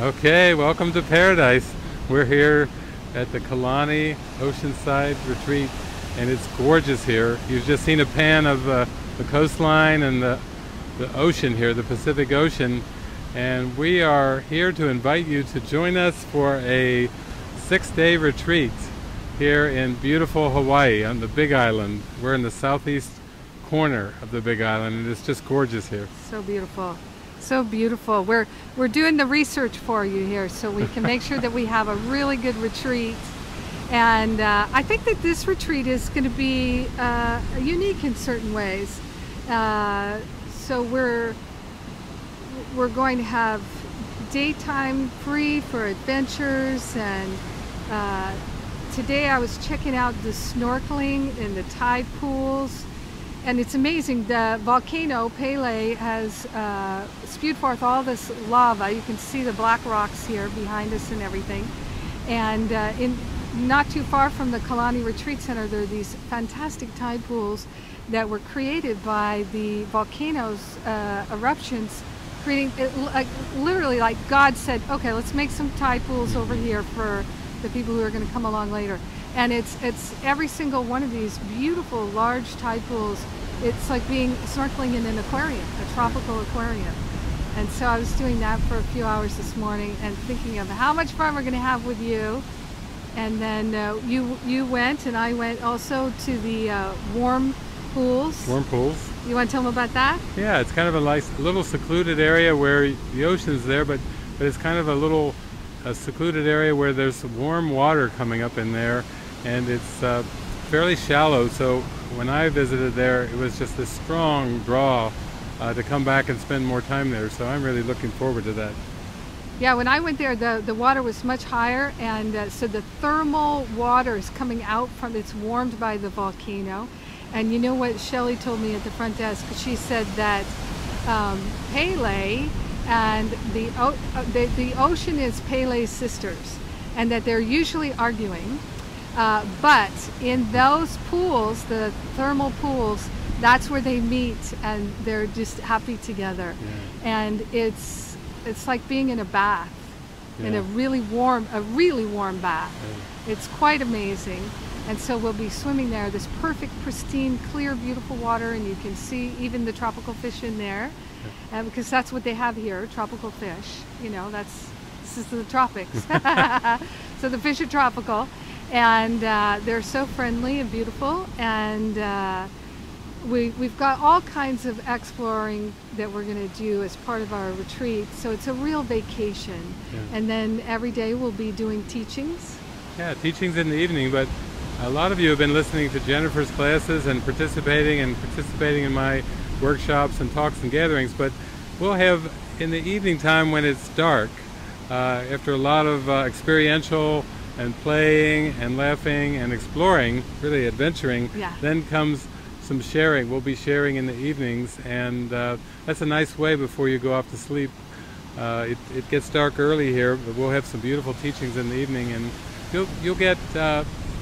Okay, welcome to paradise. We're here at the Kalani Oceanside Retreat, and it's gorgeous here. You've just seen a pan of the coastline and the ocean here, the Pacific Ocean, and we are here to invite you to join us for a 6-day retreat here in beautiful Hawaii on the Big Island. We're in the southeast corner of the Big Island, and it's just gorgeous here. So beautiful. So beautiful. We're doing the research for you here so we can make sure that we have a really good retreat. And I think that this retreat is going to be unique in certain ways. So we're going to have daytime free for adventures, and today I was checking out the snorkeling in the tide pools. And it's amazing, the volcano, Pele, has spewed forth all this lava. You can see the black rocks here behind us and everything. And not too far from the Kalani Retreat Center, there are these fantastic tide pools that were created by the volcano's eruptions, creating, literally like God said, okay, let's make some tide pools over here for the people who are going to come along later. And it's every single one of these beautiful large tide pools. It's like being snorkeling in an aquarium, a tropical aquarium. And so I was doing that for a few hours this morning and thinking of how much fun we're going to have with you. And then you went, and I went also to the warm pools. Warm pools. You want to tell them about that? Yeah, it's kind of a nice little secluded area where the ocean's there, but it's kind of a secluded area where there's warm water coming up in there. And it's fairly shallow, so when I visited there, it was just a strong draw to come back and spend more time there. So I'm really looking forward to that. Yeah, when I went there, the water was much higher, and so the thermal water is coming out from, it's warmed by the volcano. And you know what Shelley told me at the front desk? She said that Pele and the ocean is Pele's sisters, and that they're usually arguing. But in those pools, the thermal pools, that's where they meet and they're just happy together. Yeah. And it's like being in a bath, yeah, in a really warm bath. Yeah. It's quite amazing. And so we'll be swimming there, this perfect, pristine, clear, beautiful water, and you can see even the tropical fish in there, yeah, because that's what they have here, tropical fish. You know, this is the tropics. So the fish are tropical. And they're so friendly and beautiful, and we've got all kinds of exploring that we're going to do as part of our retreat, so it's a real vacation. Yeah. And then every day we'll be doing teachings. Yeah, teachings in the evening, but a lot of you have been listening to Jennifer's classes and participating in my workshops and talks and gatherings, but we'll have in the evening time when it's dark, after a lot of experiential and playing and laughing and exploring, really adventuring, yeah, then comes some sharing. We'll be sharing in the evenings, and that's a nice way before you go off to sleep. It gets dark early here, but we'll have some beautiful teachings in the evening, and you'll get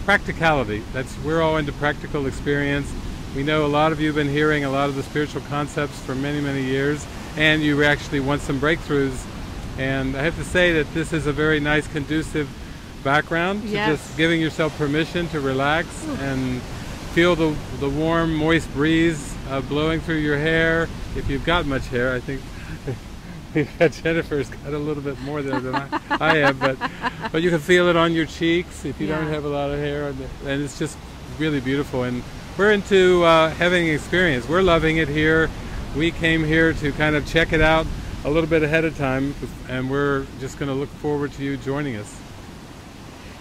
practicality. We're all into practical experience. We know a lot of you have been hearing a lot of the spiritual concepts for many, many years, and you actually want some breakthroughs. And I have to say that this is a very nice, conducive background, yes, to just giving yourself permission to relax. Ooh. And feel the warm, moist breeze blowing through your hair. If you've got much hair, I think Jennifer's got a little bit more there than I have, but you can feel it on your cheeks if you, yeah, don't have a lot of hair, and it's just really beautiful. And we're into having an experience. We're loving it here. We came here to kind of check it out a little bit ahead of time, and we're just going to look forward to you joining us.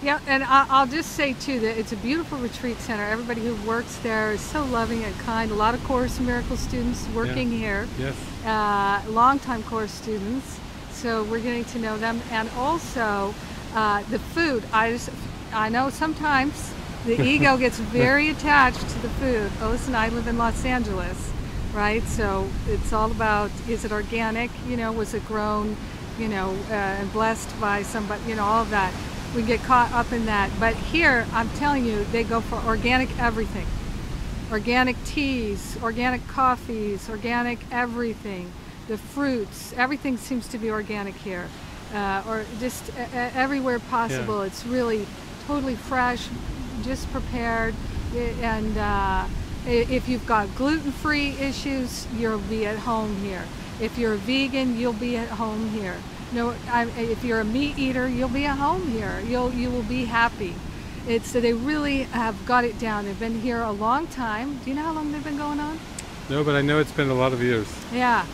Yeah, and I'll just say too that it's a beautiful retreat center. Everybody who works there is so loving and kind. A lot of Course in Miracles students working, yeah, here. Yes. Long-time Course students. So we're getting to know them, and also the food. I know sometimes the ego gets very attached to the food. Oh, listen, I live in Los Angeles, right? So it's all about, is it organic? You know, was it grown? You know, and blessed by somebody? You know, all of that. We get caught up in that. But here, I'm telling you, they go for organic everything. Organic teas, organic coffees, organic everything. The fruits, everything seems to be organic here. or just everywhere possible. Yeah. It's really totally fresh, just prepared. And if you've got gluten-free issues, you'll be at home here. If you're a vegan, you'll be at home here. No, if you're a meat eater, you'll be at home here. You will be happy. They really have got it down. They've been here a long time. Do you know how long they've been going on? No, but I know it's been a lot of years. Yeah.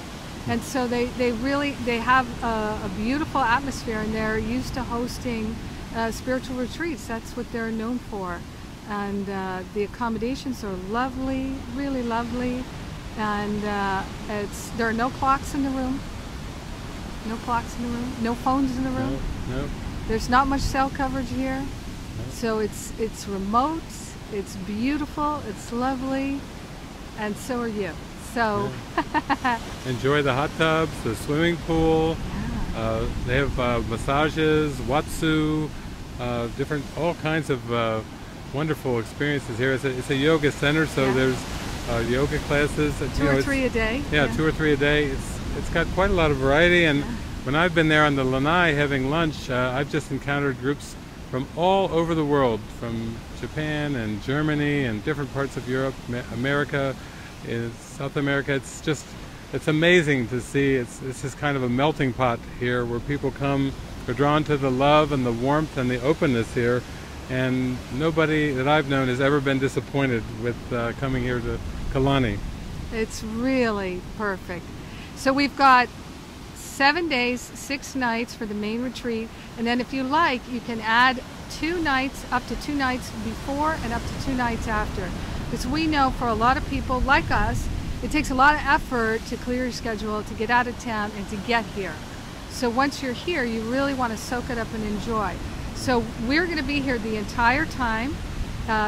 And so they have a beautiful atmosphere, and they're used to hosting spiritual retreats. That's what they're known for. And the accommodations are lovely, really lovely. And there are no clocks in the room. No clocks in the room. No phones in the room. No, no. There's not much cell coverage here. No. So it's remote. It's beautiful. It's lovely. And so are you. So yeah. Enjoy the hot tubs, the swimming pool. Yeah. They have massages, watsu, all kinds of wonderful experiences here. It's a yoga center, so there's yoga classes. Two or three a day. Yeah, 2 or 3 a day. It's got quite a lot of variety, and when I've been there on the lanai having lunch, I've just encountered groups from all over the world, from Japan and Germany and different parts of Europe, America, South America. It's amazing to see. It's just kind of a melting pot here where people are drawn to the love and the warmth and the openness here, and nobody that I've known has ever been disappointed with coming here to Kalani. It's really perfect. So we've got 7 days, 6 nights for the main retreat, and then if you like, you can add 2 nights, up to 2 nights before and up to 2 nights after. Because we know for a lot of people like us, it takes a lot of effort to clear your schedule, to get out of town, and to get here. So once you're here, you really want to soak it up and enjoy. So we're going to be here the entire time.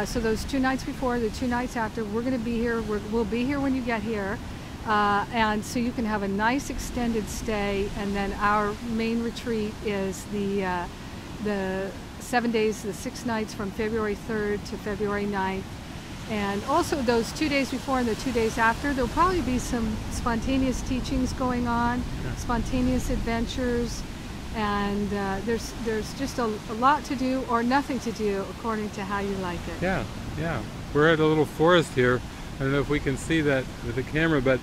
So those 2 nights before, the 2 nights after, we're going to be here. We'll be here when you get here. And so you can have a nice extended stay. And then our main retreat is the 7 days, the 6 nights from February 3rd to February 9th. And also those 2 days before and the 2 days after, there'll probably be some spontaneous teachings going on, spontaneous adventures, and there's just a lot to do or nothing to do according to how you like it. Yeah, yeah. We're at a little forest here. I don't know if we can see that with the camera, but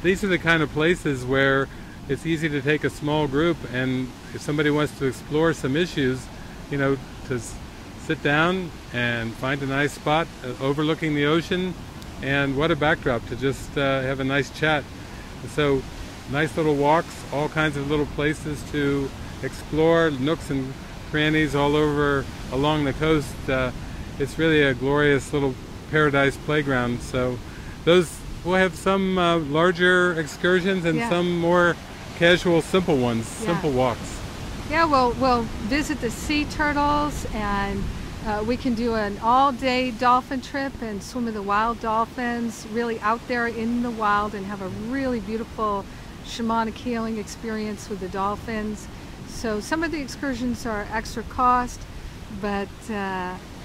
these are the kind of places where it's easy to take a small group, and if somebody wants to explore some issues, to sit down and find a nice spot overlooking the ocean, and what a backdrop to just have a nice chat. And so nice little walks, all kinds of little places to explore, nooks and crannies all over along the coast. It's really a glorious little paradise playground. So we'll have some larger excursions and some more casual, simple ones, simple walks. Yeah, we'll visit the sea turtles, and we can do an all-day dolphin trip and swim with the wild dolphins, really out there in the wild, and have a really beautiful shamanic healing experience with the dolphins. So some of the excursions are extra cost, but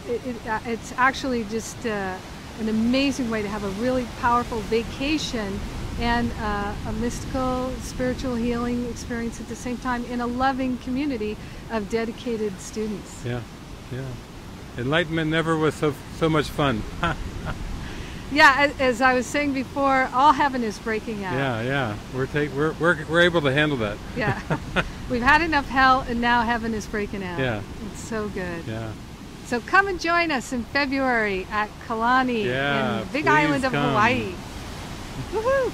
it's actually just an amazing way to have a really powerful vacation and a mystical, spiritual healing experience at the same time in a loving community of dedicated students. Yeah, yeah. Enlightenment never was so much fun. Yeah, as I was saying before, all heaven is breaking out. Yeah, yeah. We're able to handle that. Yeah. We've had enough hell, and now heaven is breaking out. Yeah. It's so good. Yeah. So come and join us in February at Kalani in Big Island of come. Hawaii. Woohoo!